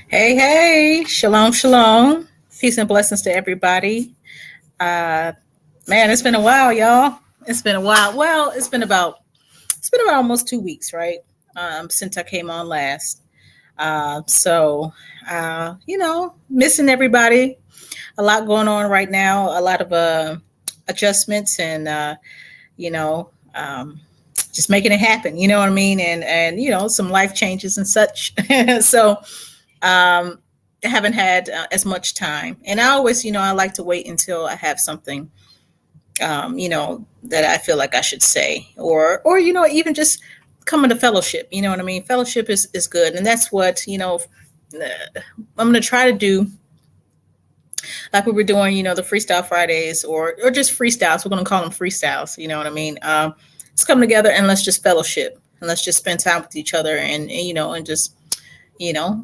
Hey, hey, shalom, shalom. Peace and blessings to everybody. Uh, man, it's been a while, y'all. It's been a while. Well, it's been about almost 2 weeks, right? Since I came on last. Missing everybody. A lot going on right now. A lot of adjustments and you know, um, just making it happen. You know what I mean? And some life changes and such. so um, I haven't had as much time. And I always, I like to wait until I have something, that I feel like I should say, or even just coming to fellowship. You know what I mean? Fellowship is good, and that's what I'm going to try to do, like we were doing, the Freestyle Fridays, or just freestyles. We're going to call them freestyles. You know what I mean? Let's come together and let's just fellowship and let's just spend time with each other and just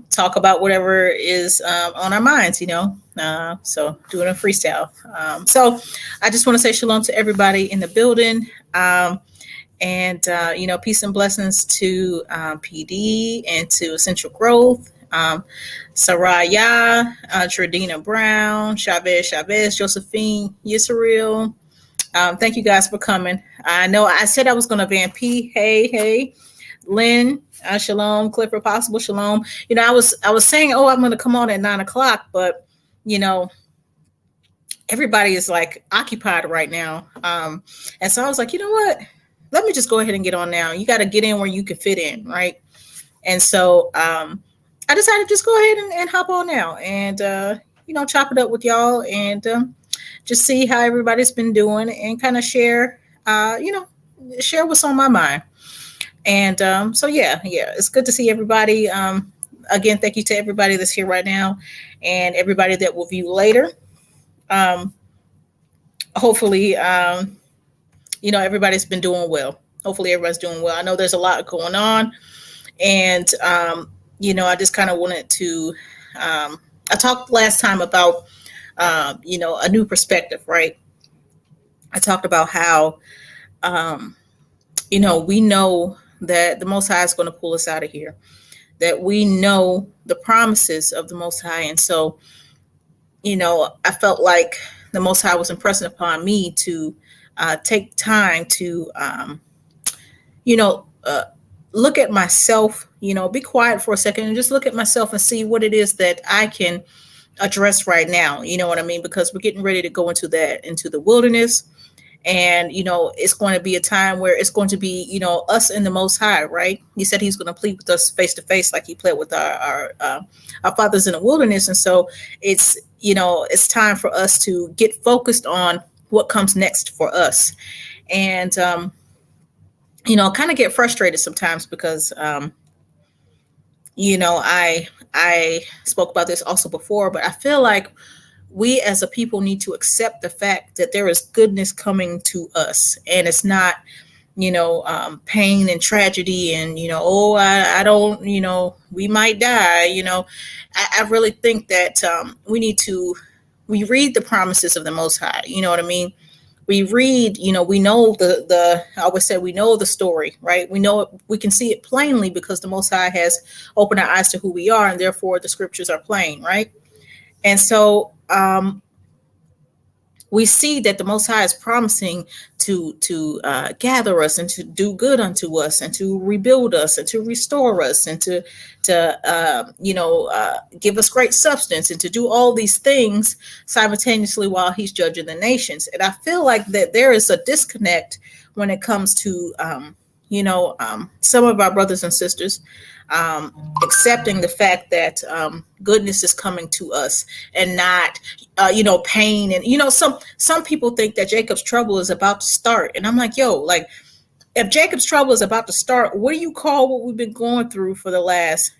talk about whatever is on our minds, so doing a freestyle. So I just want to say shalom to everybody in the building. Peace and blessings to PD and to Essential Growth. Saraya, Tradina Brown, Chavez, Josephine, Yisrael. Thank you guys for coming. I know I said I was going to van P. Hey. Lynn, shalom. Clifford, possible shalom. I was saying, oh, I'm going to come on at 9 o'clock, but you know, everybody is like occupied right now. And so I was like, you know what? Let me just go ahead and get on now. You got to get in where you can fit in, right? And so I decided to just go ahead and hop on now and chop it up with y'all and just see how everybody's been doing and kind of share what's on my mind. And it's good to see everybody. Again, thank you to everybody that's here right now and everybody that will view later. Um, Hopefully, everybody's been doing well. Hopefully, everybody's doing well. I know there's a lot going on, and I just kind of wanted to. I talked last time about a new perspective, right? I talked about how we know that the Most High is going to pull us out of here, that we know the promises of the Most High. And so, I felt like the Most High was impressing upon me to take time to, you know, uh, look at myself, be quiet for a second and just look at myself and see what it is that I can address right now. You know what I mean? Because we're getting ready to go into the wilderness. And it's going to be a time where it's going to be us and the Most High, right? He said he's going to plead with us face to face, like he pled with our fathers in the wilderness. And so it's time for us to get focused on what comes next for us. And kind of get frustrated sometimes because I spoke about this also before, but I feel like we as a people need to accept the fact that there is goodness coming to us, and it's not pain and tragedy and I don't we might die. I really think that we read the promises of the Most High. You know what I mean? We read, we know the I always say we know the story, right? We know it, we can see it plainly because the Most High has opened our eyes to who we are, and therefore the scriptures are plain, right? And so we see that the Most High is promising to gather us and to do good unto us and to rebuild us and to restore us and to give us great substance and to do all these things simultaneously while He's judging the nations. And I feel like that there is a disconnect when it comes to some of our brothers and sisters accepting the fact that goodness is coming to us and not pain. And some people think that Jacob's trouble is about to start, and I'm like, like, if Jacob's trouble is about to start, what do you call what we've been going through for the last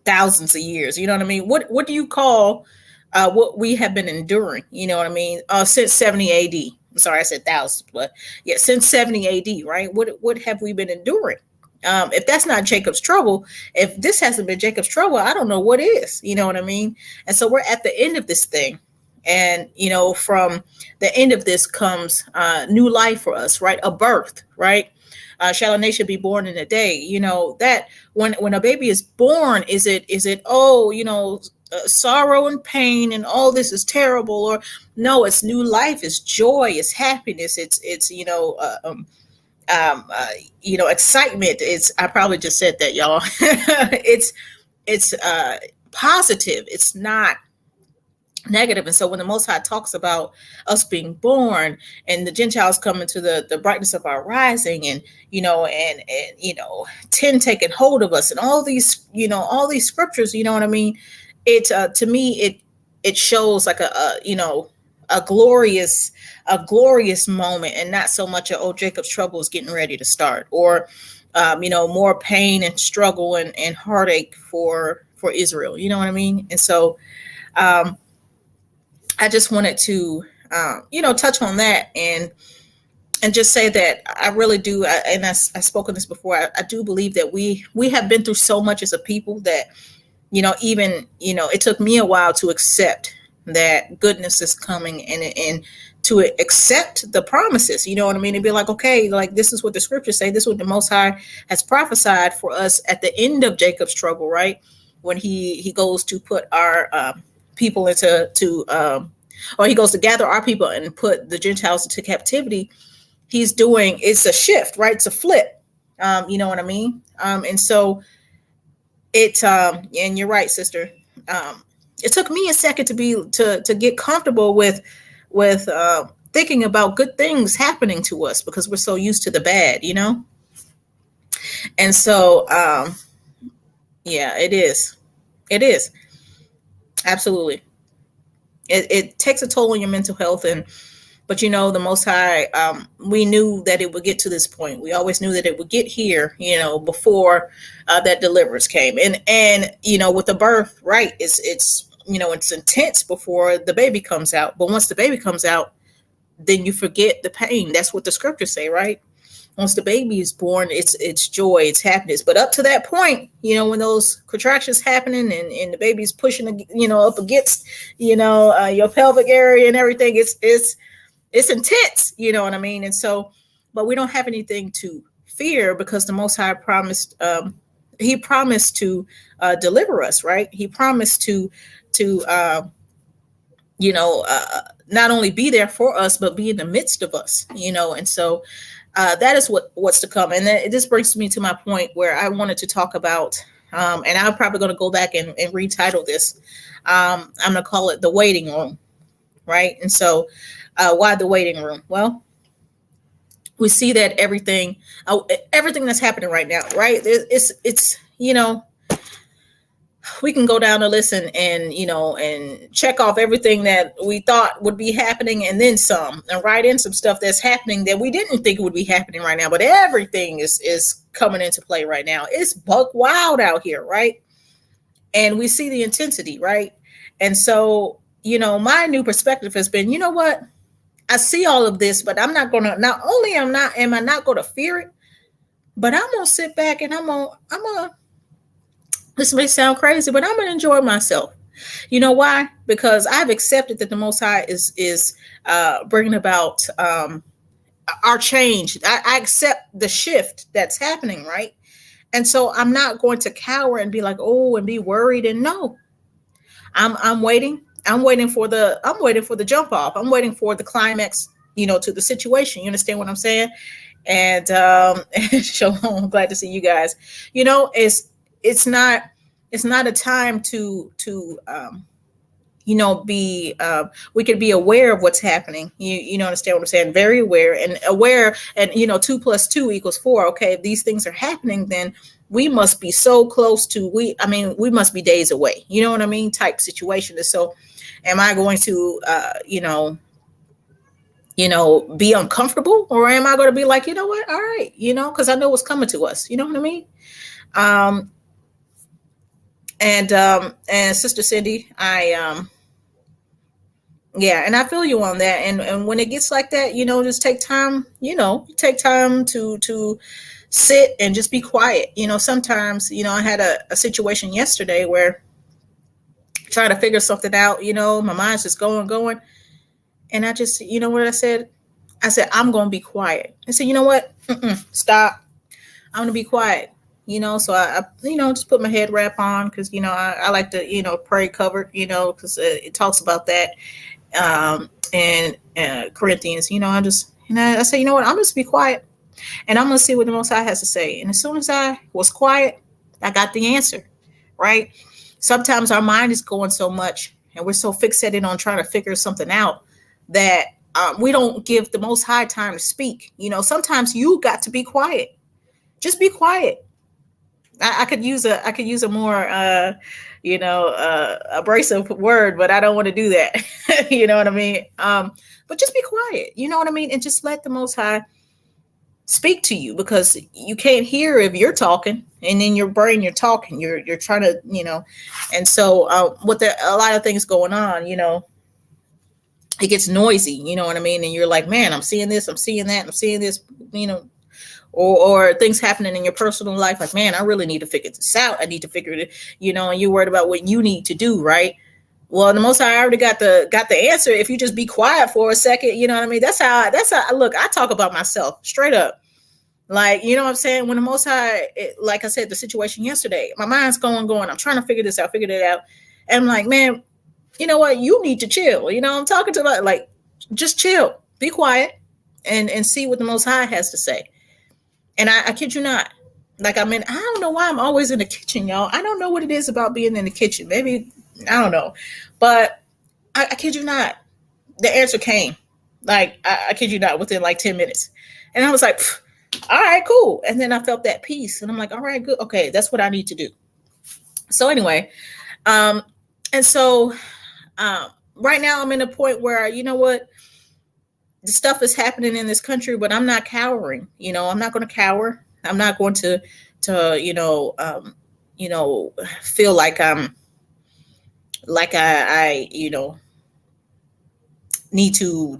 thousands of years? You know what I mean? What do you call what we have been enduring? You know what I mean? Since 70 AD. I'm sorry, I said thousands, but yeah, since 70 AD, right? What have we been enduring? If that's not Jacob's trouble, if this hasn't been Jacob's trouble, I don't know what is. You know what I mean? And so we're at the end of this thing. And, from the end of this comes new life for us, right? A birth, right? shall a nation be born in a day? That when a baby is born, is it oh, sorrow and pain and all this is terrible, or no, it's new life, it's joy, it's happiness, it's um, uh, excitement. I probably just said that, y'all. It's positive. It's not negative. And so when the Most High talks about us being born and the Gentiles coming to the brightness of our rising, and and 10 taking hold of us, and all these scriptures, you know what I mean? It to me it shows like a glorious moment, and not so much Jacob's trouble is getting ready to start, or more pain and struggle and heartache for Israel. You know what I mean? And so I just wanted to touch on that, and just say that I really do, and I've spoken this before. I do believe that we have been through so much as a people that even it took me a while to accept that goodness is coming, and to accept the promises, you know what I mean? And be like, okay, like this is what the scriptures say, this is what the Most High has prophesied for us at the end of Jacob's trouble, right? When he goes to put our people or he goes to gather our people and put the Gentiles into captivity. It's a shift, right? It's a flip. You know what I mean? And so and you're right, sister. It took me a second to get comfortable with thinking about good things happening to us, because we're so used to the bad, And so, yeah, it is absolutely. It takes a toll on your mental health, but the Most High, we knew that it would get to this point. We always knew that it would get here, before that deliverance came. And with the birth, right? It's intense before the baby comes out. But once the baby comes out, then you forget the pain. That's what the scriptures say, right? Once the baby is born, it's joy, it's happiness. But up to that point, when those contractions happening and the baby's pushing, up against, your pelvic area and everything, it's intense, you know what I mean? And so, but we don't have anything to fear, because the Most High promised, he promised to deliver us, right? He promised to not only be there for us, but be in the midst of us, and so that is what's to come. And this brings me to my point where I wanted to talk about, and I'm probably going to go back and retitle this. I'm going to call it The Waiting Room, right? And so why the waiting room? Well, we see that everything that's happening right now, right? It's we can go down the list and check off everything that we thought would be happening, and then some, and write in some stuff that's happening that we didn't think would be happening right now. But everything is coming into play right now. It's buck wild out here, right? And we see the intensity, right? And so, my new perspective has been, what? I see all of this, but I'm not going to, not only am I not going to fear it, but I'm going to sit back and I'm going to, this may sound crazy, but I'm going to enjoy myself. You know why? Because I've accepted that the Most High is bringing about our change. I accept the shift that's happening, right? And so I'm not going to cower and be like, oh, and be worried. And no, I'm waiting. I'm waiting for the jump off. I'm waiting for the climax, to the situation. You understand what I'm saying? And Shalom, glad to see you guys. It's not a time to be we could be aware of what's happening. You understand what I'm saying? Very aware, and 2 + 2 = 4. Okay, if these things are happening, then we must be so close to we must be days away. You know what I mean? Type situation. And so, am I going to be uncomfortable, or am I going to be like, you know what? All right, because I know what's coming to us. You know what I mean? And Sister Cindy, and I feel you on that. And when it gets like that, just take time, to sit and just be quiet. Sometimes, I had a situation yesterday where trying to figure something out, my mind's just going. And I just, what I said? I said, I'm going to be quiet. I said, you know what? Stop. I'm gonna be quiet. So I just put my head wrap on because I like to pray covered. Because it talks about that in Corinthians. I say, I'm just be quiet and I'm gonna see what the Most High has to say. And as soon as I was quiet, I got the answer. Right? Sometimes our mind is going so much, and we're so fixated on trying to figure something out that we don't give the Most High time to speak. Sometimes you got to be quiet. Just be quiet. I could use a more abrasive word, but I don't want to do that. You know what I mean? But just be quiet. You know what I mean? And just let the Most High speak to you, because you can't hear if you're talking, and in your brain you're talking. You're trying to and so with a lot of things going on, it gets noisy. You know what I mean? And you're like, man, I'm seeing this, I'm seeing that, I'm seeing this. Or things happening in your personal life, like, man, I really need to figure this out. I need to figure it, and you're worried about what you need to do, right? Well, the Most High already got the answer. If you just be quiet for a second, you know what I mean? That's how look, I talk about myself straight up. Like, you know what I'm saying? When the Most High, like I said, the situation yesterday, my mind's going. I'm trying to figure this out, figure it out. And I'm like, man, you know what? You need to chill. I'm talking to like, just chill, be quiet, and see what the Most High has to say. And I kid you not, like, I don't know why I'm always in the kitchen, y'all. I don't know what it is about being in the kitchen. Maybe, I don't know. But I kid you not, the answer came. Like, I kid you not, within like 10 minutes. And I was like, all right, cool. And then I felt that peace. And I'm like, all right, good. Okay, that's what I need to do. So anyway, and so right now I'm in a point where, you know what? The stuff is happening in this country, but I'm not cowering. I'm not going to cower. I'm not going to feel like I'm like I need to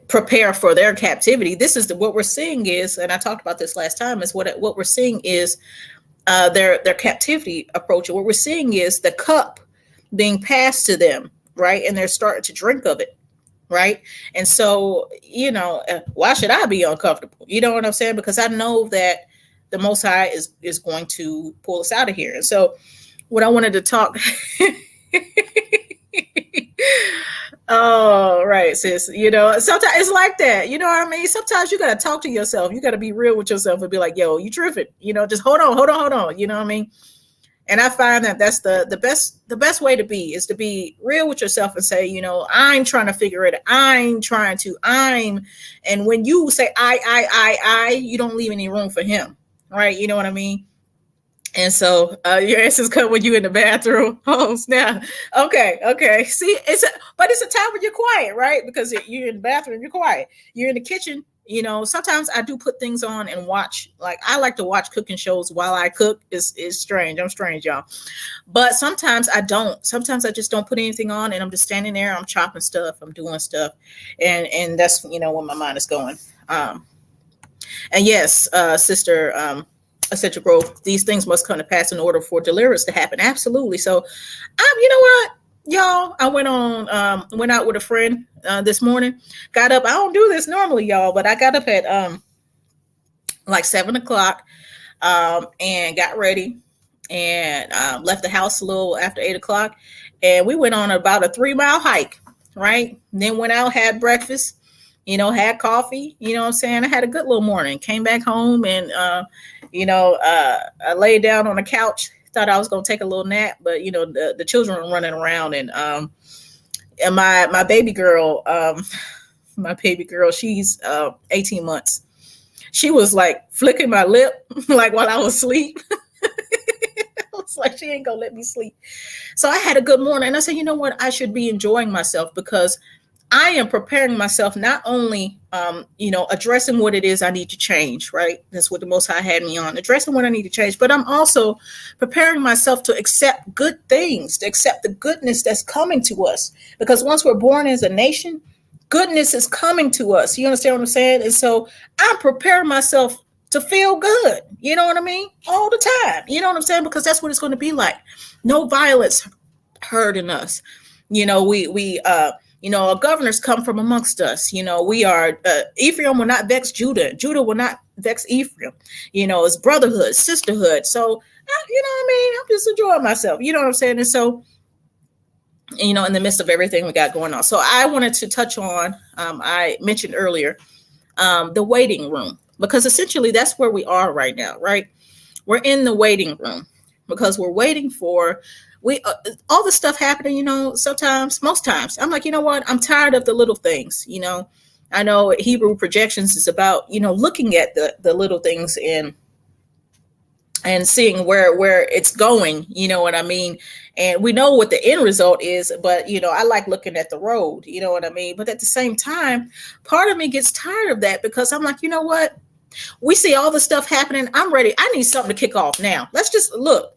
prepare for their captivity. This is what we're seeing is, and I talked about this last time, is what we're seeing is their captivity approach. What we're seeing is the cup being passed to them, right? And they're starting to drink of it. Right. And so, why should I be uncomfortable? You know what I'm saying? Because I know that the Most High is going to pull us out of here. And so what I wanted to talk. Oh, right, sis. Sometimes it's like that. You know what I mean? Sometimes you got to talk to yourself. You got to be real with yourself and be like, yo, you tripping. Just hold on. You know what I mean? And I find that that's the best way to be, is to be real with yourself and say, I'm trying to figure it out. And when you say I, you don't leave any room for him. Right. You know what I mean? And so your answers come when you're in the bathroom. Oh, snap. Okay. See, it's a time when you're quiet, right? Because you're in the bathroom, you're quiet. You're in the kitchen. Sometimes I do put things on and watch. Like, I like to watch cooking shows while I cook. It's strange. I'm strange, y'all. But sometimes I don't. Sometimes I just don't put anything on, and I'm just standing there. I'm chopping stuff. I'm doing stuff, and that's where my mind is going. And yes, sister. Essential growth. These things must come to pass in order for deliverance to happen. Absolutely. So, you know what, y'all? I went out with a friend this morning. Got up. I don't do this normally, y'all, but I got up at like 7:00 and got ready and left the house a little after 8:00, and we went on about a 3-mile hike. Right. And then went out, had breakfast. Had coffee. You know what I'm saying? I had a good little morning. Came back home and I laid down on the couch, thought I was going to take a little nap, but the children were running around, and my baby girl, she's 18 months. She was like flicking my lip, like while I was asleep. I was like, she ain't going to let me sleep. So I had a good morning, and I said, you know what? I should be enjoying myself, because I am preparing myself, not only, addressing what it is I need to change, right? That's what the Most High had me on, addressing what I need to change. But I'm also preparing myself to accept good things, to accept the goodness that's coming to us. Because once we're born as a nation, goodness is coming to us. You understand what I'm saying? And so I'm preparing myself to feel good. You know what I mean? All the time. You know what I'm saying? Because that's what it's going to be like. No violence hurting us. Governors come from amongst us. We are, Ephraim will not vex Judah. Judah will not vex Ephraim. It's brotherhood, sisterhood. So, what I mean? I'm just enjoying myself. You know what I'm saying? And so, in the midst of everything we got going on. So I wanted to touch on, I mentioned earlier, the waiting room, because essentially that's where we are right now, right? We're in the waiting room because we're waiting for all the stuff happening, sometimes, most times I'm like, you know what? I'm tired of the little things, I know Hebrew projections is about, looking at the little things and seeing where it's going, you know what I mean? And we know what the end result is, but I like looking at the road, you know what I mean? But at the same time, part of me gets tired of that because I'm like, you know what? We see all the stuff happening. I'm ready. I need something to kick off now. Let's just look.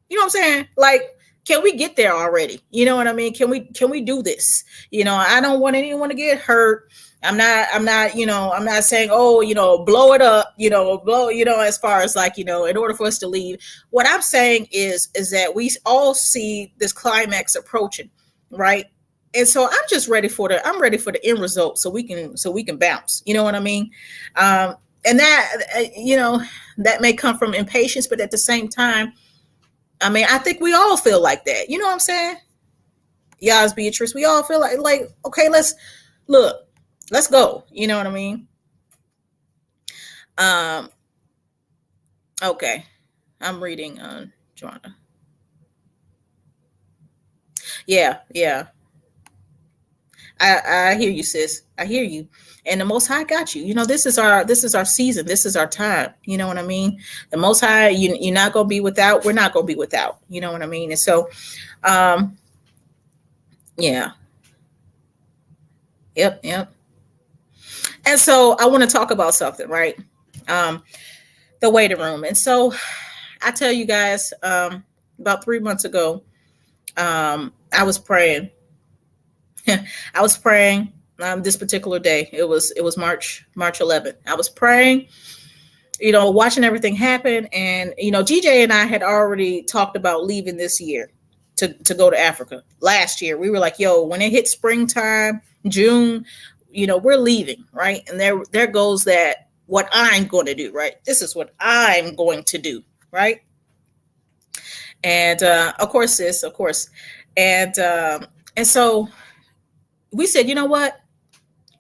You know what I'm saying? Like, can we get there already? You know what I mean? Can we do this? I don't want anyone to get hurt. I'm not saying, blow it up, as far as like, in order for us to leave. What I'm saying is that we all see this climax approaching, right? And so I'm ready for the end result so we can bounce. You know what I mean? And that, that may come from impatience, but at the same time, I mean, I think we all feel like that. You know what I'm saying? Yas, Beatrice, we all feel like, okay, let's go. You know what I mean? Okay. I'm reading Joanna. Yeah. I hear you, sis. I hear you. And the Most High got you. This is our season. This is our time. You know what I mean? The Most High, you're not gonna be without. We're not gonna be without. You know what I mean? And so, yeah. Yep. And so I want to talk about something, right? The waiting room. And so I tell you guys, about 3 months ago, I was praying. I was praying this particular day. It was March 11th. I was praying, watching everything happen. And, GJ and I had already talked about leaving this year to go to Africa. Last year, we were like, yo, when it hit springtime, June, we're leaving, right? And there goes that, what I'm going to do, right? This is what I'm going to do, right? And of course, sis, of course. And so we said, you know what?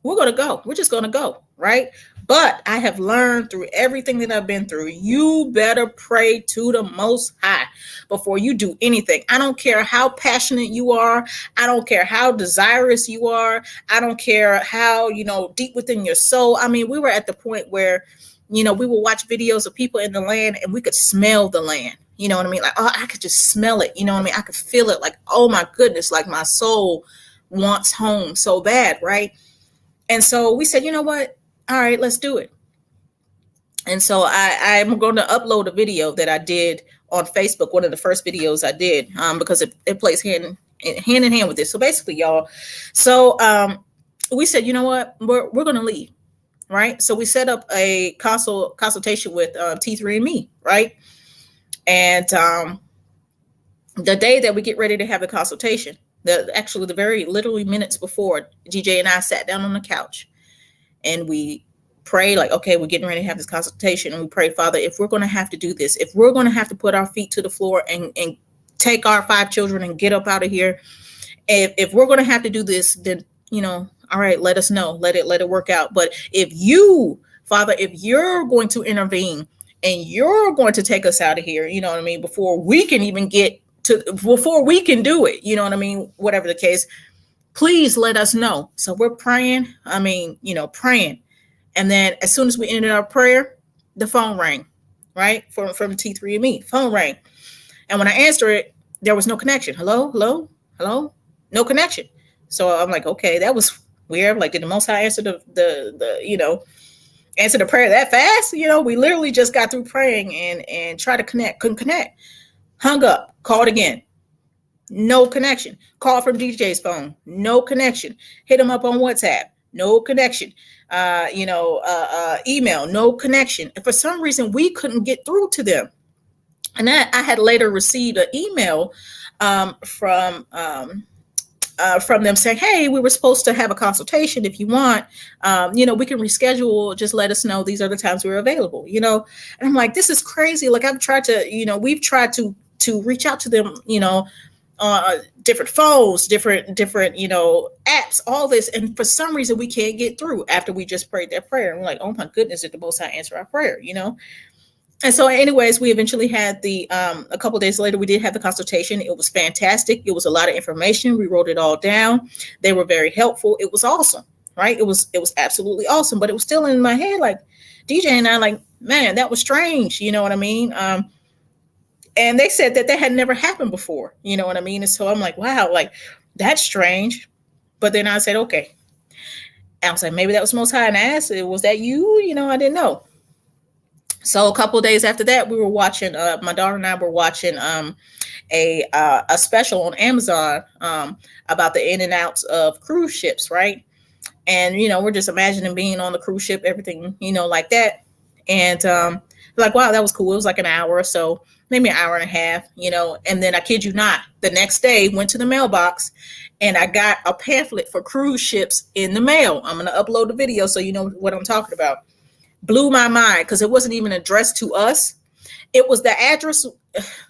We're going to go. We're just going to go, right? But I have learned through everything that I've been through, you better pray to the Most High before you do anything. I don't care how passionate you are. I don't care how desirous you are. I don't care how, deep within your soul. I mean, we were at the point where, we would watch videos of people in the land and we could smell the land. You know what I mean? Like, oh, I could just smell it. You know what I mean? I could feel it. Like, oh my goodness, like my soul wants home so bad, right? And so we said, you know what? All right, let's do it. And so I'm going to upload a video that I did on Facebook, one of the first videos I did, because it plays hand in hand with this. So basically, y'all, we said, you know what? We're going to leave, right? So we set up a consultation with T3andMe, right? And the day that we get ready to have the consultation, the very literally minutes before, GJ and I sat down on the couch and we prayed, like, okay, we're getting ready to have this consultation. And we prayed, Father, if we're going to have to do this, if we're going to have to put our feet to the floor and take our 5 children and get up out of here, if we're going to have to do this, then, all right, let us know, let it work out. But if you, Father, if you're going to intervene and you're going to take us out of here, you know what I mean, before we can even before we can do it, you know what I mean, whatever the case, please let us know. So we're praying, praying. And then as soon as we ended our prayer, the phone rang, right? From T3andMe, phone rang. And when I answered it, there was no connection. Hello? No connection. So I'm like, okay, that was weird. Like, did the Most High answer answer the prayer that fast? We literally just got through praying and tried to connect, couldn't connect. Hung up, called again. No connection. Call from DJ's phone. No connection. Hit him up on WhatsApp. No connection. Email. No connection. And for some reason, we couldn't get through to them. And I had later received an email from from them saying, hey, we were supposed to have a consultation. If you want, we can reschedule. Just let us know. These are the times we're available, And I'm like, this is crazy. Like I've tried to, we've tried to reach out to them, different phones, different, apps, all this. And for some reason we can't get through after we just prayed that prayer. And we're like, oh my goodness, did the Most High answer our prayer, And so anyways, we eventually had a couple of days later, we did have the consultation. It was fantastic. It was a lot of information. We wrote it all down. They were very helpful. It was awesome, right? It was absolutely awesome, but it was still in my head, like DJ and I, like, man, that was strange. You know what I mean? And they said that had never happened before. You know what I mean? And so I'm like, wow, like that's strange. But then I said, okay. And I was like, maybe that was Most High. And I asked, was that you? I didn't know. So a couple of days after that, we were watching, my daughter and I were watching a special on Amazon about the in and outs of cruise ships, right? And, we're just imagining being on the cruise ship, everything, like that. And like, wow, that was cool. It was like an hour or so, maybe an hour and a half, And then I kid you not, the next day went to the mailbox and I got a pamphlet for cruise ships in the mail. I'm going to upload the video so you know what I'm talking about. Blew my mind because it wasn't even addressed to us. It was the address,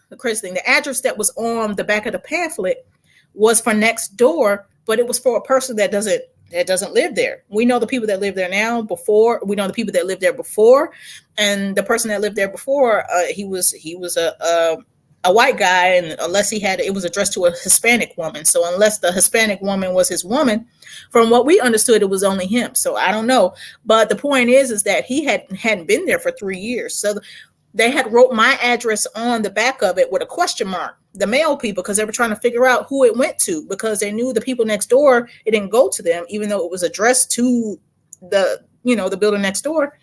the crazy thing, the address that was on the back of the pamphlet was for next door, but it was for a person that doesn't live there. We know the people that live there now before. We know the people that lived there before, and the person that lived there before, he was a white guy, and unless it was addressed to a Hispanic woman. So unless the Hispanic woman was his woman, from what we understood, it was only him. So I don't know. But the point is that he hadn't been there for 3 years. So they had wrote my address on the back of it with a question mark, the mail people, because they were trying to figure out who it went to, because they knew the people next door, it didn't go to them, even though it was addressed to the building next door.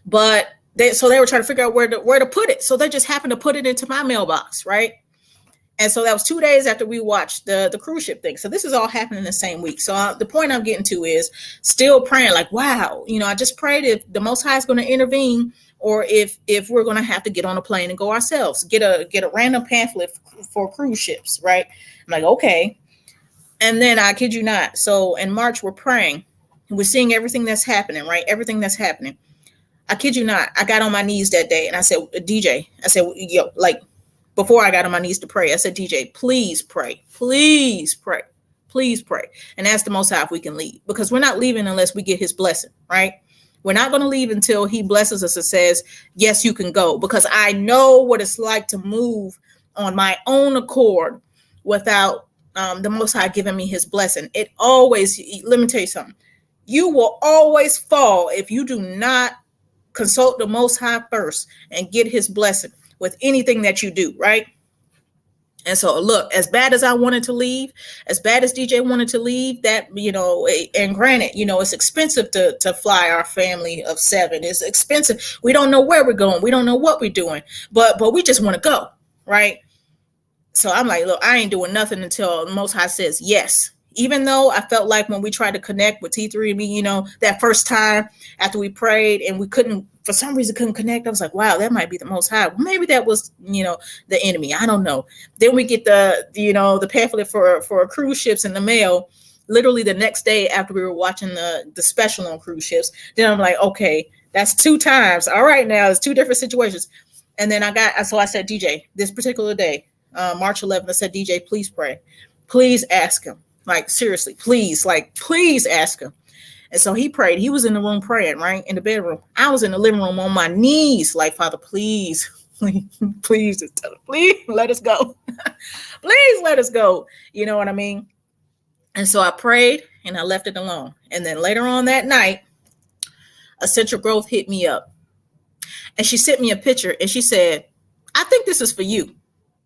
But they were trying to figure out where to put it. So they just happened to put it into my mailbox, right? And so that was 2 days after we watched the cruise ship thing. So this is all happening the same week. So the point I'm getting to is still praying, like, wow, I just prayed if the Most High is going to intervene, or if we're going to have to get on a plane and go ourselves, get a random pamphlet for cruise ships, right? I'm like, okay. And then I kid you not. So in March, we're praying. We're seeing everything that's happening, right? Everything that's happening. I kid you not. I got on my knees that day and I said, DJ, before I got on my knees to pray, I said, DJ, please pray, please pray, please pray. And ask the Most High if we can leave, because we're not leaving unless we get his blessing, right? We're not going to leave until he blesses us and says, yes, you can go, because I know what it's like to move on my own accord without the Most High giving me his blessing. It always, let me tell you something. You will always fall if you do not consult the Most High first and get his blessing with anything that you do, right? And so, look, as bad as I wanted to leave, as bad as DJ wanted to leave, that, and granted, it's expensive to fly our family of 7. It's expensive. We don't know where we're going. We don't know what we're doing, but we just want to go, right? So I'm like, look, I ain't doing nothing until the Most High says yes. Even though I felt like when we tried to connect with T3 and me, that first time after we prayed and we for some reason couldn't connect, I was like, wow, that might be the Most High. Maybe that was, the enemy. I don't know. Then we get the pamphlet for cruise ships in the mail, literally the next day after we were watching the special on cruise ships. Then I'm like, okay, that's 2 times. All right, now it's 2 different situations. And then I said, DJ, this particular day, March 11th, I said, DJ, please pray. Please ask him. Like, seriously, please ask him. And so he prayed. He was in the room praying, right? In the bedroom. I was in the living room on my knees, like, Father, please let us go. Please let us go. You know what I mean? And so I prayed and I left it alone. And then later on that night, Essential Growth hit me up. And she sent me a picture and she said, I think this is for you,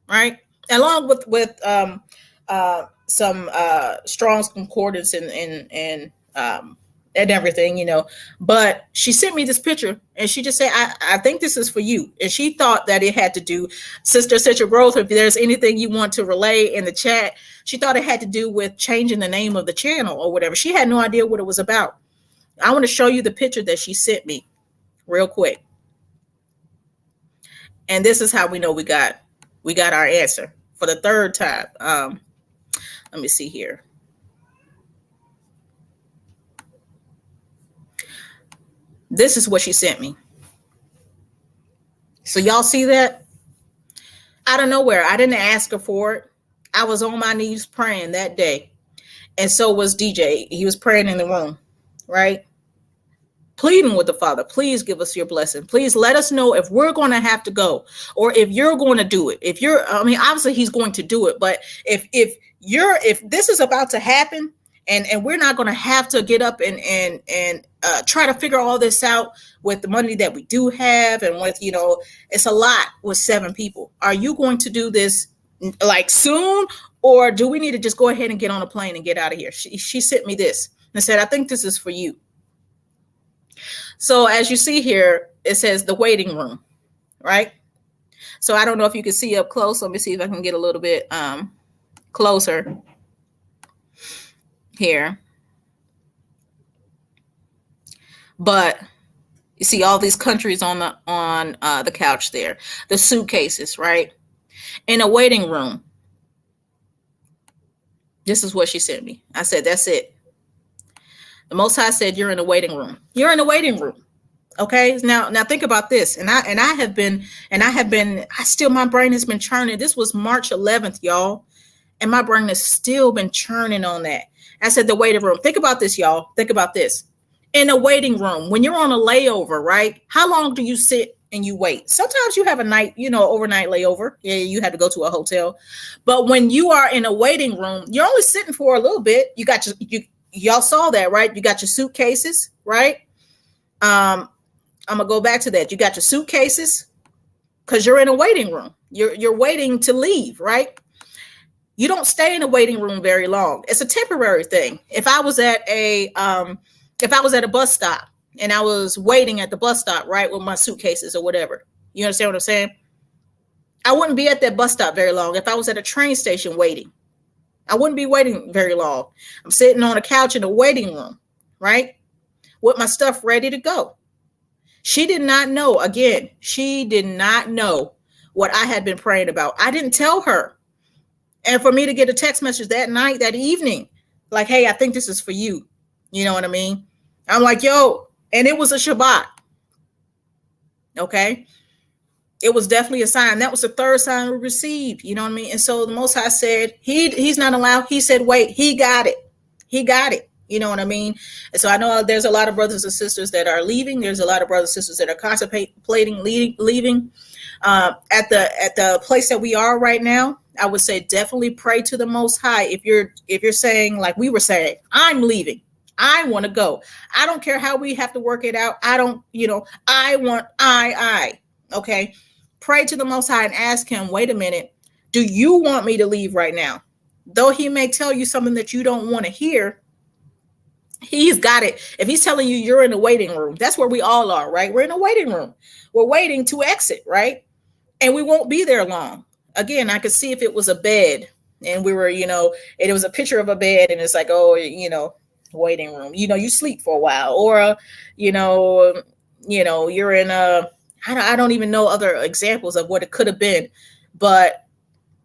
right? Along with some Strong's Concordance and everything, but she sent me this picture and she just said, I think this is for you. And she thought that it had to do, Sister Essential Growth, if there's anything you want to relay in the chat, she thought it had to do with changing the name of the channel or whatever. She had no idea what it was about. I want to show you the picture that she sent me real quick. And this is how we know we got our answer for the 3rd time. Let me see here. This is what she sent me. So y'all see that? Out of nowhere. I didn't ask her for it. I was on my knees praying that day. And so was DJ. He was praying in the room, right? Pleading with the Father, please give us your blessing. Please let us know if we're going to have to go, or if you're going to do it. If you're, I mean, obviously he's going to do it, but if this is about to happen, and we're not going to have to get up and try to figure all this out with the money that we do have, and with, it's a lot with 7 people. Are you going to do this like soon, or do we need to just go ahead and get on a plane and get out of here? She sent me this and said, I think this is for you. So as you see here, it says the waiting room, right? So I don't know if you can see up close. Let me see if I can get a little bit closer here. But you see all these countries on the couch there, the suitcases, right? In a waiting room. This is what she sent me. I said, that's it. The Most High said, you're in a waiting room. You're in a waiting room. Okay. Now think about this. My brain has been churning. This was March 11th, y'all. And my brain has still been churning on that. I said, the waiting room. Think about this, y'all. Think about this. In a waiting room, when you're on a layover, right? How long do you sit and you wait? Sometimes you have a night, overnight layover. Yeah, you had to go to a hotel. But when you are in a waiting room, you're only sitting for a little bit. You got y'all saw that, right? You got your suitcases, right? I'm gonna go back to that. You got your suitcases because you're in a waiting room. You're waiting to leave, right? You don't stay in a waiting room very long. It's a temporary thing. If I was at a bus stop and I was waiting at the bus stop, right, with my suitcases or whatever, you understand what I'm saying? I wouldn't be at that bus stop very long. If I was at a train station waiting, I wouldn't be waiting very long. I'm sitting on a couch in a waiting room, right, with my stuff ready to go. She did not know, again, she did not know what I had been praying about. I didn't tell her. And for me to get a text message that night, that evening, like, hey, I think this is for you. You know what I mean? I'm like, yo, and it was a Shabbat. Okay. It was definitely a sign. That was the 3rd sign we received. You know what I mean? And so the Most High said, he's not allowed. He said, wait, he got it. He got it. You know what I mean? And so I know there's a lot of brothers and sisters that are leaving. There's a lot of brothers and sisters that are contemplating leaving. At the place that we are right now, I would say definitely pray to the Most High. If you're saying, like we were saying, I'm leaving, I want to go. I don't care how we have to work it out. I don't, I. Okay. Pray to the Most High and ask him, wait a minute, do you want me to leave right now? Though he may tell you something that you don't want to hear, he's got it. If he's telling you you're in a waiting room, that's where we all are, right? We're in a waiting room. We're waiting to exit, right? And we won't be there long. Again, I could see if it was a bed and we were, it was a picture of a bed and it's like, oh, waiting room, you sleep for a while, or, you're in a, I don't even know other examples of what it could have been, but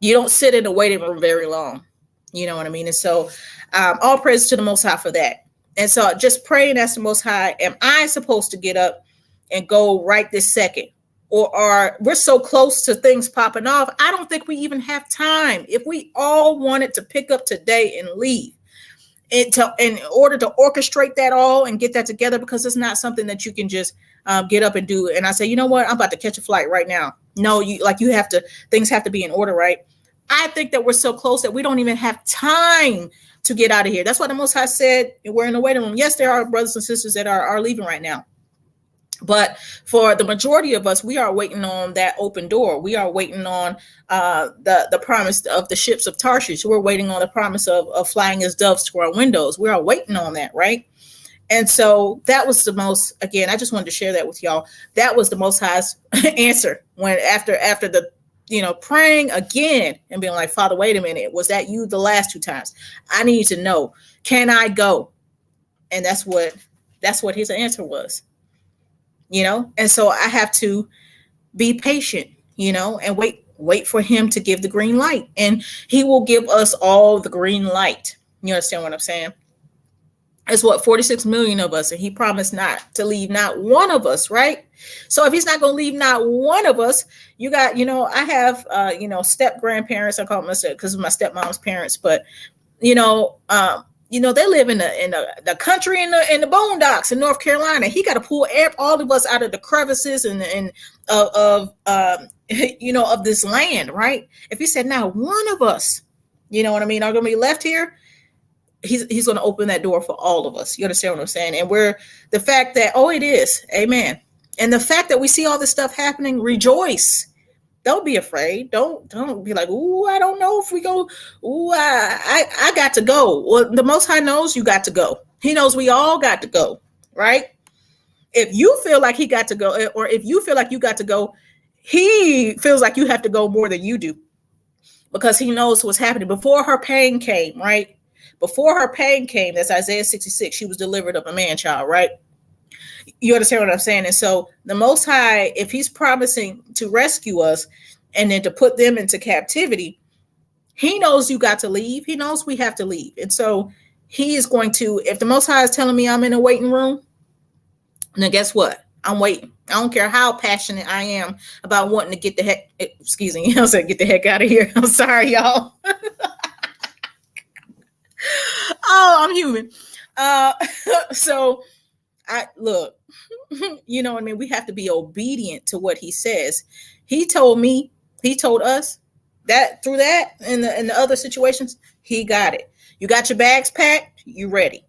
you don't sit in a waiting room very long. You know what I mean? And so all praise to the Most High for that. And so just praying as the Most High, am I supposed to get up and go right this second? Or we're so close to things popping off, I don't think we even have time. If we all wanted to pick up today and leave, in order to orchestrate that all and get that together, because it's not something that you can just get up and do. And I say, you know what, I'm about to catch a flight right now. No, things have to be in order, right? I think that we're so close that we don't even have time to get out of here. That's why the Most High said we're in the waiting room. Yes, there are brothers and sisters that are leaving right now. But for the majority of us, we are waiting on that open door. We are waiting on the promise of the ships of Tarshish. We're waiting on the promise of flying as doves to our windows. We are waiting on that, right? And so that was the most, again, I just wanted to share that with y'all. That was the Most High's answer when after the, praying again and being like, Father, wait a minute. Was that you the last 2 times? I need to know, can I go? And that's what his answer was. And so I have to be patient, and wait Wait for him to give the green light, and he will give us all the green light. You understand what I'm saying? It's what, 46 million of us, and he promised not to leave not one of us, right? So if he's not going to leave not one of us, you got, I have step grandparents. I call them because of my stepmom's parents, but they live in the country, in the boondocks in North Carolina. He got to pull all of us out of the crevices and of of this land, right? If he said now one of us, you know what I mean, are going to be left here, he's going to open that door for all of us. You understand what I'm saying? And the fact that, it is, amen. And the fact that we see all this stuff happening, rejoice. Don't be afraid. Don't be like, ooh, I don't know if we go. Ooh, I got to go. Well, the Most High knows you got to go. He knows we all got to go, right? If you feel like he got to go, or if you feel like you got to go, he feels like you have to go more than you do, because he knows what's happening. Before her pain came, right? Before her pain came, that's Isaiah 66, she was delivered of a man child, right? You understand what I'm saying? And so the Most High, if he's promising to rescue us and then to put them into captivity, he knows you got to leave. He knows we have to leave. And so he is going to, if the Most High is telling me I'm in a waiting room, then guess what? I'm waiting. I don't care how passionate I am about wanting to get the heck, excuse me, I said get the heck out of here. I'm sorry, y'all. I'm human. So look, you know what I mean? We have to be obedient to what he says. He told us that through that and the other situations, he got it. You got your bags packed, you ready.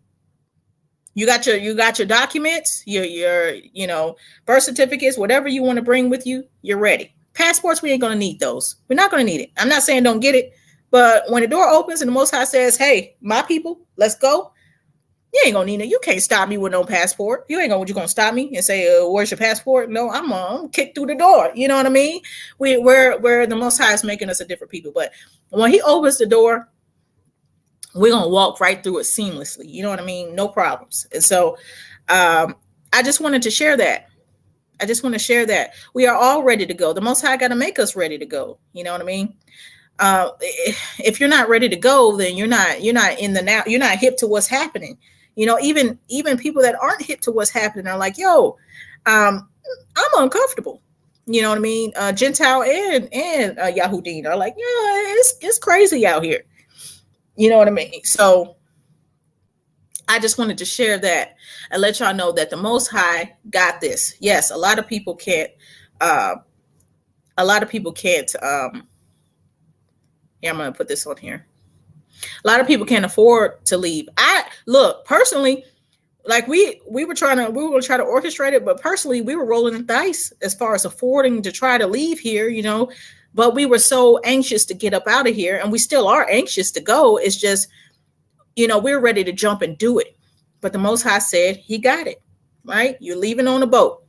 You got your documents, your birth certificates, whatever you want to bring with you, you're ready. Passports, we ain't going to need those. We're not going to need it. I'm not saying don't get it, but when the door opens and the Most High says, hey, my people, let's go, you ain't gonna need it. You can't stop me with no passport. You gonna stop me and say, where's your passport? No, I'm gonna kick through the door. You know what I mean? We're the Most High is making us a different people. But when he opens the door, we're gonna walk right through it seamlessly. You know what I mean? No problems. And so I just wanted to share that. I just want to share that we are all ready to go. The Most High got to make us ready to go. You know what I mean? If you're not ready to go, then you're not in the now. You're not hip to what's happening. Even people that aren't hip to what's happening are like, yo, I'm uncomfortable. You know what I mean? Gentile and Yahudim are like, yeah, it's crazy out here. You know what I mean? So I just wanted to share that and let y'all know that the Most High got this. Yes, a lot of people can't. Yeah, I'm gonna put this on here. A lot of people can't afford to leave. Personally, like we were trying to orchestrate it, but personally we were rolling the dice as far as affording to try to leave here, but we were so anxious to get up out of here, and we still are anxious to go. It's just, we're ready to jump and do it. But the Most High said he got it, right? You're leaving on a boat.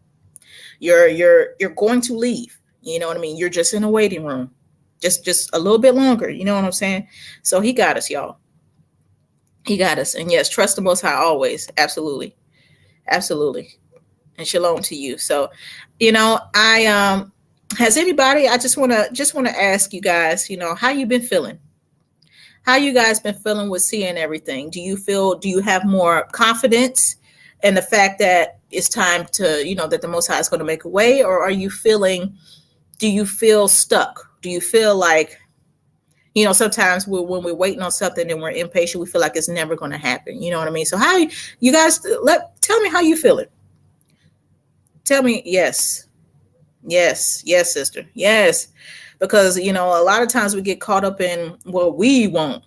You're going to leave. You know what I mean? You're just in a waiting room. Just a little bit longer. You know what I'm saying? So he got us, y'all. He got us. And yes, trust the Most High always. Absolutely. Absolutely. And shalom to you. So, has anybody, I just want to ask you guys, how you been feeling? How you guys been feeling with seeing everything? Do you have more confidence in the fact that it's time to, that the Most High is going to make a way? Or do you feel stuck? Do you feel like, sometimes when we're waiting on something and we're impatient, we feel like it's never going to happen. You know what I mean? So how you guys, tell me how you feeling. Tell me. Yes, sister. Yes. Because, a lot of times we get caught up in what we want,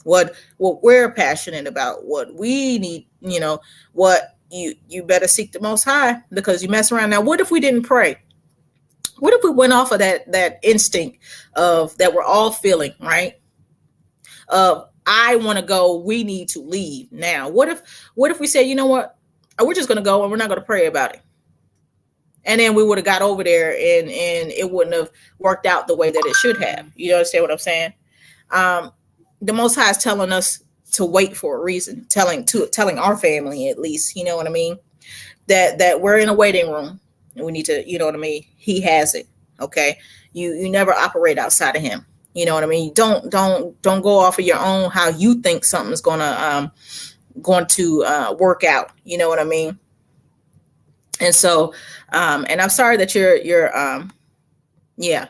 what we're passionate about, what we need, what you better seek the Most High, because you mess around. Now, what if we didn't pray? What if we went off of that instinct of that we're all feeling, right? Of I want to go, we need to leave now. What if we say, you know what? We're just going to go and we're not going to pray about it. And then we would have got over there and it wouldn't have worked out the way that it should have. You understand what I'm saying? The Most High is telling us to wait for a reason, telling our family at least, you know what I mean? That we're in a waiting room. And we need to, you know what I mean? He has it. Okay. You never operate outside of him. You know what I mean? Don't go off of your own, how you think something's going to work out. You know what I mean? And so, and I'm sorry that you're, yeah,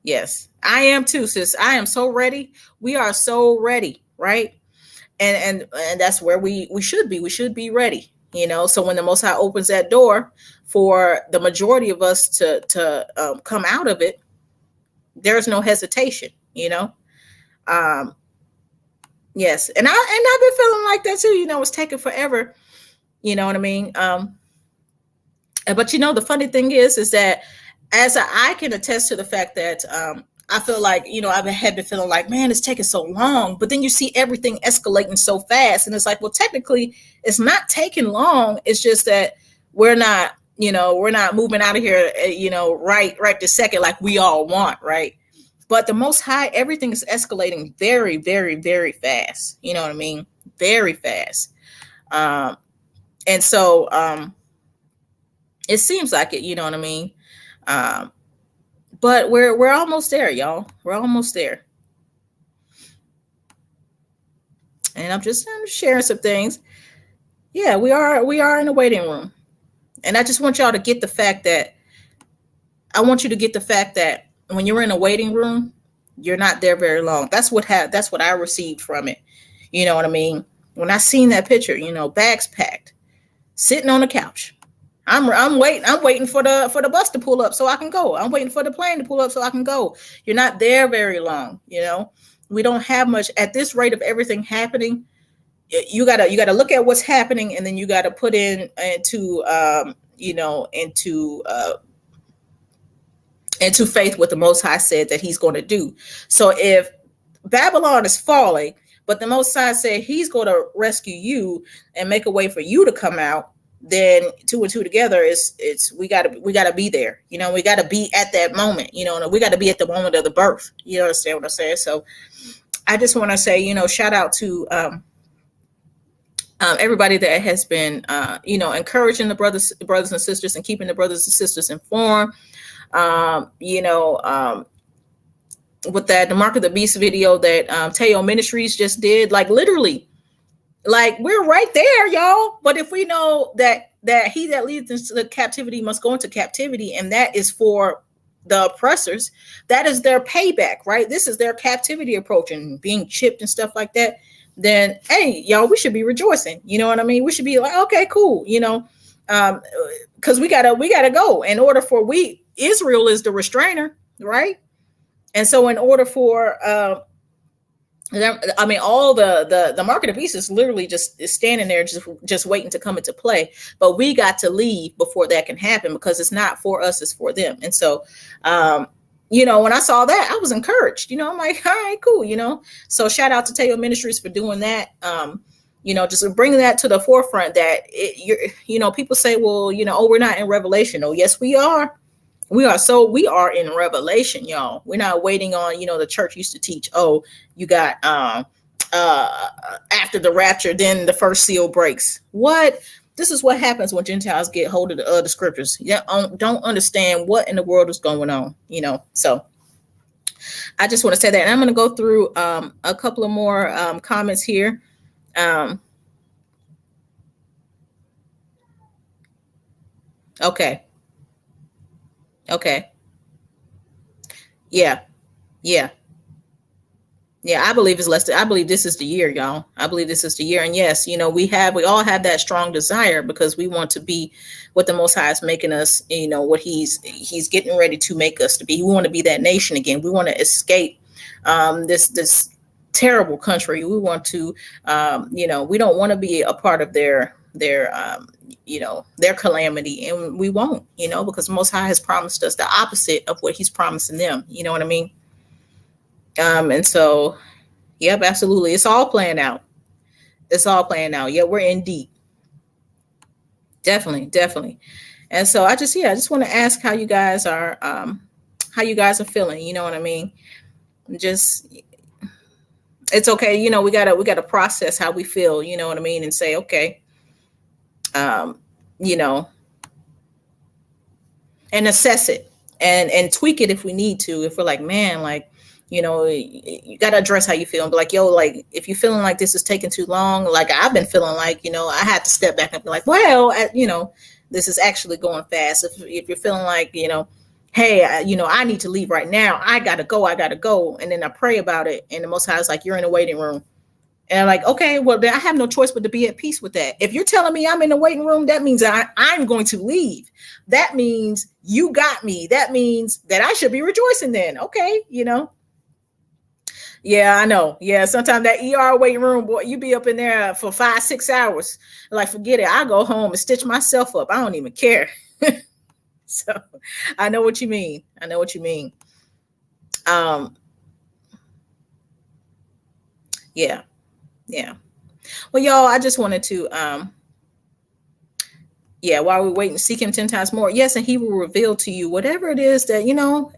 yes, I am too, sis. I am so ready. We are so ready, right? And that's where we should be. We should be ready, you know. So when the Most High opens that door for the majority of us to come out of it, there's no hesitation, you know. Um, yes, and I've been feeling like that too. You know, it's taking forever. You know what I mean? But you know, the funny thing is that as I can attest to the fact that I feel like, you know, I've had been feeling like, man, it's taking so long. But then you see everything escalating so fast. And it's like, well, technically, it's not taking long. It's just that we're not, you know, we're not moving out of here, you know, right this second, like we all want, right? But the Most High, everything is escalating very, very, very fast. You know what I mean? Very fast. And so it seems like it, you know what I mean? But we're almost there, y'all. We're almost there. And I'm sharing some things. Yeah, we are in the waiting room. And I just want y'all to get the fact that I want you to get the fact that when you're in a waiting room, you're not there very long. That's what I received from it. You know what I mean? When I seen that picture, you know, bags packed, sitting on the couch. I'm waiting for the bus to pull up so I can go. I'm waiting for the plane to pull up so I can go. You're not there very long, you know. We don't have much at this rate of everything happening. You gotta look at what's happening, and then you gotta put into faith what the Most High said that He's going to do. So if Babylon is falling, but the Most High said He's going to rescue you and make a way for you to come out, then two and two together it's we gotta be there. You know, we gotta be at that moment. You know, we gotta be at the moment of the birth. You understand what I'm saying? So I just want to say, you know, shout out to everybody that has been, you know, encouraging the brothers and sisters and keeping the brothers and sisters informed. You know, with the Mark of the Beast video that Teo Ministries just did, like literally, like we're right there, y'all. But if we know that he that leads into the captivity must go into captivity, and that is for the oppressors, that is their payback, right? This is their captivity approaching, being chipped and stuff like that. Then, hey, y'all, we should be rejoicing. You know what I mean? We should be like, okay, cool. You know, because we gotta go. In order for Israel is the restrainer, right? And so, in order for I mean, all the Mark of the Beast is literally just standing there, just waiting to come into play. But we got to leave before that can happen, because it's not for us, it's for them. And so, you know, when I saw that, I was encouraged. You know, I'm like, all right, cool. You know, so shout out to Teo Ministries for doing that. You know, just bringing that to the forefront. That you know, people say, well, you know, oh, we're not in Revelation. Oh, yes, we are. We are in Revelation, y'all. We're not waiting on, you know, the church used to teach, oh, you got after the rapture, then the first seal breaks. What? This is what happens when Gentiles get hold of the other scriptures. Yeah, don't understand what in the world is going on, you know. So I just want to say that. And I'm going to go through a couple of more comments here. Okay. Yeah. I believe I believe this is the year, y'all. I believe this is the year. And yes, you know, we all have that strong desire, because we want to be what the Most High is making us, you know, what he's getting ready to make us to be. We want to be that nation again. We want to escape this terrible country. We want to, you know, we don't want to be a part of their you know, their calamity, and we won't, you know, because Most High has promised us the opposite of what he's promising them. You know what I mean? And so, yep, absolutely. It's all playing out. Yeah, we're in deep. Definitely. And so I just want to ask how you guys are feeling. You know what I mean? Just, it's okay. You know, we gotta process how we feel, you know what I mean? And say, okay, you know, and assess it. and tweak it if we need to. If we're like, man, like, you got to address how you feel and be like, yo, like, if you're feeling like this is taking too long, like I've been feeling like, I had to step back and be like, well, this is actually going fast. If you're feeling like, hey, I need to leave right now. I got to go. And then I pray about it. And the Most High is like, you're in a waiting room. And I'm like, okay, well, then I have no choice but to be at peace with that. If you're telling me I'm in the waiting room, that means I'm going to leave. That means you got me. That means that I should be rejoicing then. Okay, Yeah, I know. Yeah, sometimes that ER waiting room, boy, you be up in there for 5-6 hours. Like, forget it. I go home and stitch myself up. I don't even care. So I know what you mean. Yeah. Yeah. Well, y'all, I just wanted to, while we're waiting, seek him 10 times more. Yes. And he will reveal to you whatever it is that,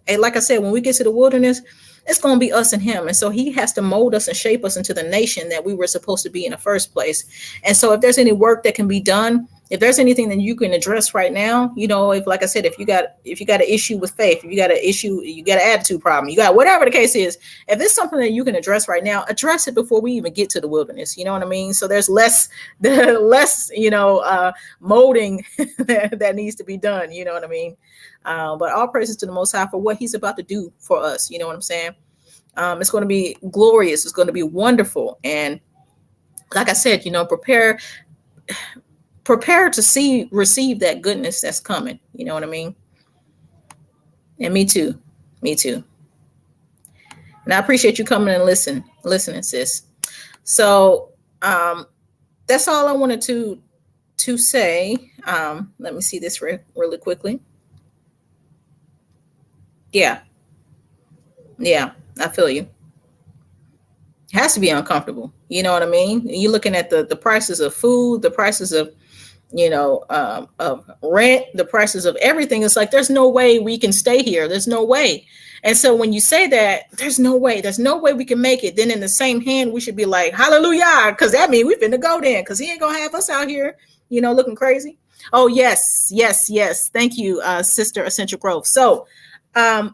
and like I said, when we get to the wilderness, it's going to be us and him. And so he has to mold us and shape us into the nation that we were supposed to be in the first place. And so if there's any work that can be done, if there's anything that you can address right now, if, like I said, if you got an issue with faith, if you got an issue, you got an attitude problem, you got whatever the case is, if it's something that you can address right now, address it before we even get to the wilderness. You know what I mean? So there's less, molding that needs to be done. You know what I mean? But all praises to the Most High for what he's about to do for us. You know what I'm saying? It's going to be glorious. It's going to be wonderful. And like I said, prepare to receive that goodness that's coming. You know what I mean? And me too. And I appreciate you coming and listening, sis. So that's all I wanted to say. Let me see this really quickly. Yeah, I feel you. It has to be uncomfortable. You know what I mean? You're looking at the prices of food, the prices of of rent, the prices of everything. It's like, there's no way we can stay here. There's no way. And so when you say that, there's no way we can make it. Then in the same hand, we should be like, hallelujah, because that means we're finna go then, because he ain't gonna have us out here, looking crazy. Oh, yes. Thank you, Sister Essential Growth. So I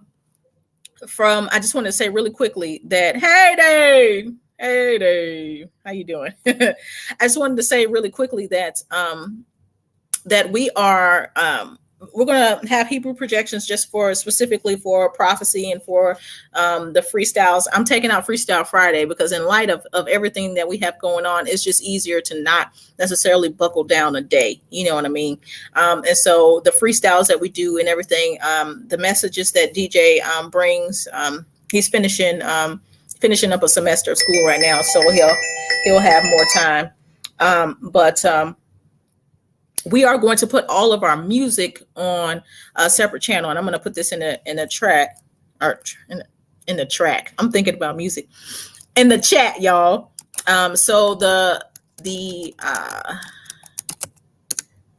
just want to say really quickly that, hey Dave, how you doing? I just wanted to say really quickly that that we are we're going to have Hebrew projections just specifically for prophecy and for the freestyles. I'm taking out Freestyle Friday because in light of everything that we have going on, it's just easier to not necessarily buckle down a day. You know what I mean? And so the freestyles that we do and everything, the messages that DJ brings, he's finishing up a semester of school right now, so he'll have more time. But we are going to put all of our music on a separate channel, and I'm going to put this in a track, or in the track. I'm thinking about music in the chat, y'all. So there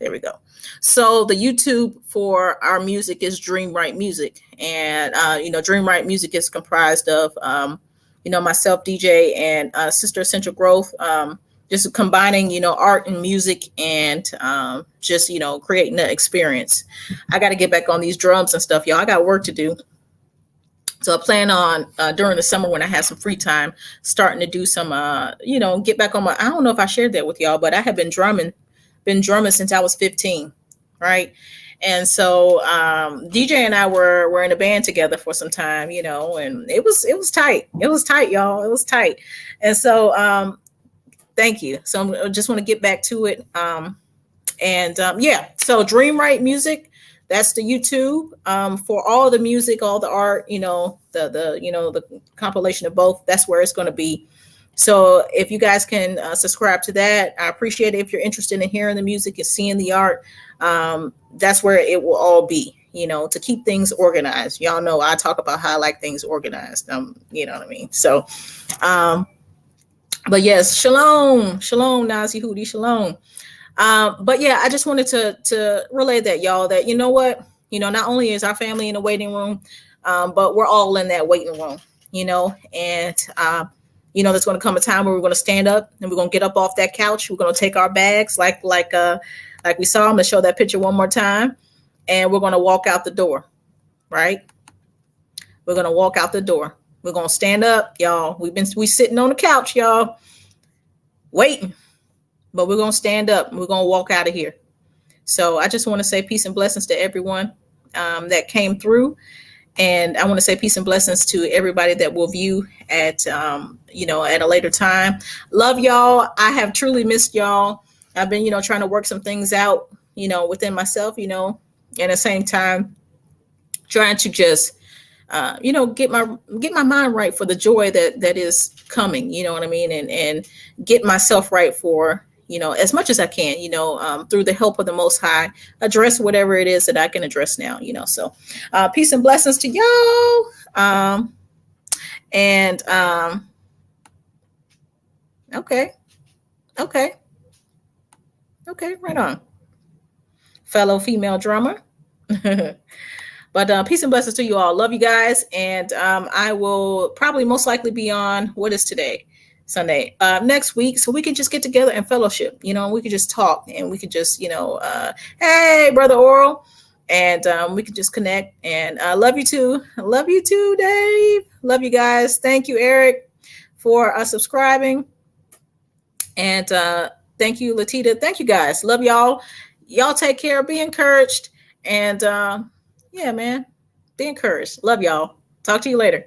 we go. So the YouTube for our music is Dream Right Music, and Dream Right Music is comprised of myself, DJ, and Sister Essential Growth. Just combining, art and music and just, creating the experience. I got to get back on these drums and stuff, y'all. I got work to do. So I plan on during the summer when I have some free time, starting to do some, get back on I don't know if I shared that with y'all, but I have been drumming since I was 15, right? And so DJ and I were in a band together for some time, and it was tight. It was tight, y'all. It was tight. And so thank you. So I just want to get back to it. So Dream Right Music, that's the YouTube for all the music, all the art, the compilation of both. That's where it's going to be. So if you guys can subscribe to that, I appreciate it. If you're interested in hearing the music and seeing the art, that's where it will all be, to keep things organized. Y'all know I talk about how I like things organized. You know what I mean? So, but yes, shalom, Nazi Hootie, shalom. But yeah, I just wanted to relay that, y'all, that, not only is our family in the waiting room, but we're all in that waiting room, and, there's going to come a time where we're going to stand up and we're going to get up off that couch. We're going to take our bags like we saw. I'm going to show that picture one more time, and we're going to walk out the door. right? We're going to walk out the door. We're going to stand up, y'all. We sitting on the couch, y'all, waiting, but we're going to stand up and we're going to walk out of here. So I just want to say peace and blessings to everyone that came through. And I want to say peace and blessings to everybody that will view at, at a later time. Love y'all. I have truly missed y'all. I've been, trying to work some things out, within myself, and at the same time, trying to just, get my mind right for the joy that is coming. You know what I mean? And get myself right for, as much as I can, through the help of the Most High, address whatever it is that I can address now, So peace and blessings to y'all. Okay. Okay, right on. Fellow female drummer. But peace and blessings to you all. Love you guys. And I will probably most likely be on, what is today? Sunday, next week. So we can just get together and fellowship, we could just talk and we could just, hey, Brother Oral. And we could just connect. And I love you too. I love you too, Dave. Love you guys. Thank you, Eric, for subscribing. And thank you, Latita. Thank you, guys. Love y'all. Y'all take care. Be encouraged. And yeah, man, be encouraged. Love y'all. Talk to you later.